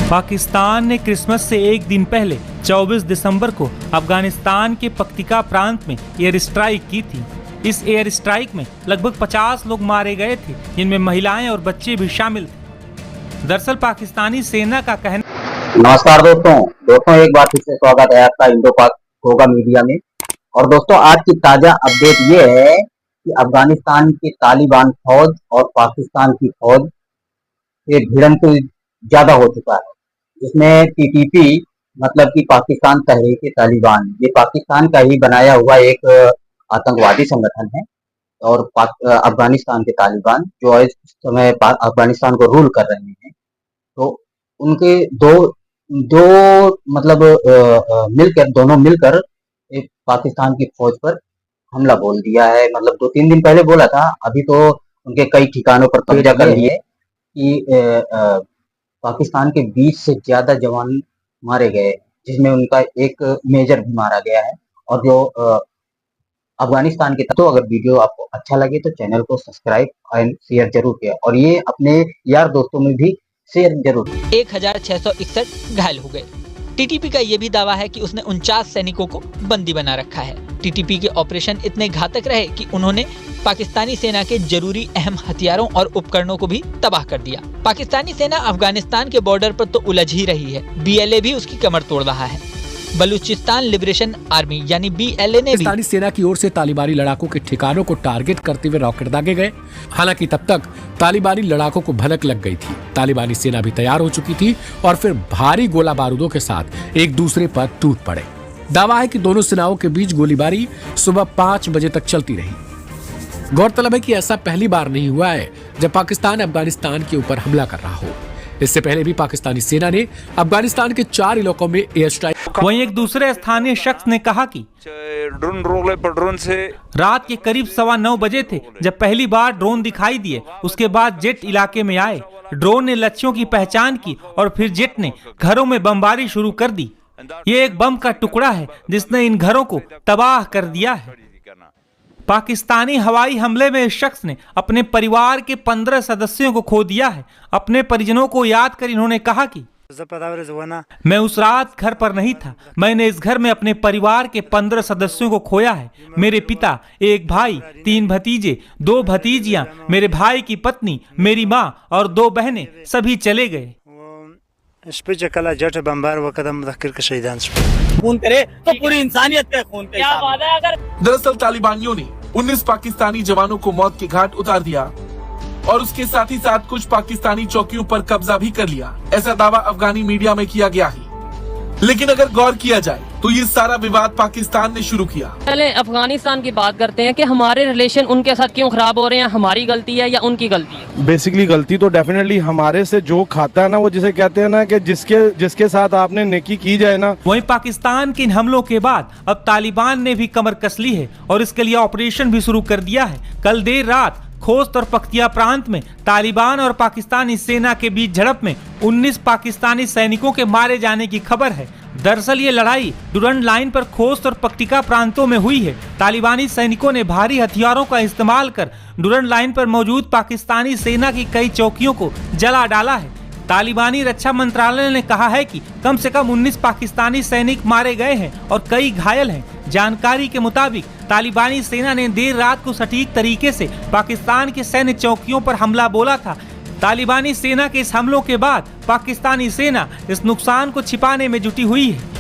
पाकिस्तान ने क्रिसमस से एक दिन पहले 24 दिसंबर को अफगानिस्तान के पक्तिका प्रांत में एयर स्ट्राइक की थी। इस एयर स्ट्राइक में लगभग 50 लोग मारे गए थे, जिनमें महिलाएं और बच्चे भी शामिल थे। दरअसल पाकिस्तानी सेना का कहना। नमस्कार दोस्तों एक बार फिर से स्वागत है आपका इंडो पाक होगा मीडिया में। और दोस्तों आज की ताजा अपडेट ये है कि अफगानिस्तान के तालिबान फौज और पाकिस्तान की फौज से भिड़ंत ज्यादा हो चुका है, जिसमें टीटीपी मतलब कि पाकिस्तान तहरीक तालिबान, ये पाकिस्तान का ही बनाया हुआ एक आतंकवादी संगठन है। और अफगानिस्तान के तालिबान जो इस समय अफगानिस्तान को रूल कर रहे हैं, तो उनके दोनों मिलकर एक पाकिस्तान की फौज पर हमला बोल दिया है। मतलब 2-3 दिन पहले बोला था, अभी तो उनके कई ठिकानों पर कब्जा कर लिए कि पाकिस्तान के 20 से ज्यादा जवान मारे गए, जिसमें उनका एक मेजर भी मारा गया है। और जो अफगानिस्तान के तो अगर वीडियो आपको अच्छा लगे तो चैनल को सब्सक्राइब एंड शेयर जरूर किया, और ये अपने यार दोस्तों में भी शेयर जरूर। 1661 घायल हो गए। टीटीपी का ये भी दावा है कि उसने 49 सैनिकों को बंदी बना रखा है। टीटीपी के ऑपरेशन इतने घातक रहे कि उन्होंने पाकिस्तानी सेना के जरूरी अहम हथियारों और उपकरणों को भी तबाह कर दिया। पाकिस्तानी सेना अफगानिस्तान के बॉर्डर पर तो उलझ ही रही है, बीएलए भी उसकी कमर तोड़ रहा है। बलूचिस्तान लिबरेशन आर्मी यानी बीएलए ने पाकिस्तानी सेना की ओर से तालिबानी लड़ाकों के ठिकानों को टारगेट करते हुए रॉकेट दागे गए। हालांकि तब तक तालिबानी लड़ाकों को भनक लग गई थी। तालिबानी सेना भी तैयार हो चुकी थी और फिर भारी गोला बारूदों के साथ एक दूसरे पर टूट पड़े। दावा है कि दोनों सेनाओं के बीच गोलीबारी सुबह 5 बजे तक चलती रही। गौरतलब है कि ऐसा पहली बार नहीं हुआ है जब पाकिस्तान अफगानिस्तान के ऊपर हमला कर रहा हो। इससे पहले भी पाकिस्तानी सेना ने अफगानिस्तान के 4 इलाकों में एयर स्ट्राइक। वहीं एक दूसरे स्थानीय शख्स ने कहा कि ड्रोन से रात के करीब 9:15 बजे थे जब पहली बार ड्रोन दिखाई दिए। उसके बाद जेट इलाके में आए, ड्रोन ने लक्ष्यों की पहचान की और फिर जेट ने घरों में बमबारी शुरू कर दी। ये एक बम का टुकड़ा है जिसने इन घरों को तबाह कर दिया है। पाकिस्तानी हवाई हमले में इस शख्स ने अपने परिवार के 15 सदस्यों को खो दिया है। अपने परिजनों को याद कर इन्होंने कहा कि मैं उस रात घर पर नहीं था। मैंने इस घर में अपने परिवार के 15 सदस्यों को खोया है। मेरे पिता, एक भाई, 3 भतीजे, 2 भतीजियां, मेरे भाई की पत्नी, मेरी माँ और 2 बहनें सभी चले गए। खून करे तो पूरी इंसानियत का खून करे। क्या बात है। अगर दरअसल तालिबानियों ने 19 पाकिस्तानी जवानों को मौत के घाट उतार दिया और उसके साथ ही साथ कुछ पाकिस्तानी चौकियों पर कब्जा भी कर लिया। ऐसा दावा अफगानी मीडिया में किया गया है। लेकिन अगर गौर किया जाए तो ये सारा विवाद पाकिस्तान ने शुरू किया। पहले अफगानिस्तान की बात करते हैं कि हमारे रिलेशन उनके साथ क्यों खराब हो रहे हैं, हमारी गलती है या उनकी गलती है? बेसिकली गलती तो डेफिनेटली हमारे से जो खाता है ना, वो जिसे कहते हैं ना कि जिसके साथ आपने नेकी की जाए ना। वहीं पाकिस्तान के इन हमलों के बाद अब तालिबान ने भी कमर कस ली है और इसके लिए ऑपरेशन भी शुरू कर दिया है। कल देर रात खोस्त और पख्तिया प्रांत में तालिबान और पाकिस्तानी सेना के बीच झड़प में 19 पाकिस्तानी सैनिकों के मारे जाने की खबर है। दरअसल ये लड़ाई डुरंड लाइन पर खोस्त और पख्तिका प्रांतों में हुई है। तालिबानी सैनिकों ने भारी हथियारों का इस्तेमाल कर डुरंड लाइन पर मौजूद पाकिस्तानी सेना की कई चौकियों को जला डाला है। तालिबानी रक्षा मंत्रालय ने कहा है कि कम से कम 19 पाकिस्तानी सैनिक मारे गए हैं और कई घायल हैं। जानकारी के मुताबिक तालिबानी सेना ने देर रात को सटीक तरीके से पाकिस्तान के सैन्य चौकियों पर हमला बोला था। तालिबानी सेना के इस हमलों के बाद पाकिस्तानी सेना इस नुकसान को छिपाने में जुटी हुई है।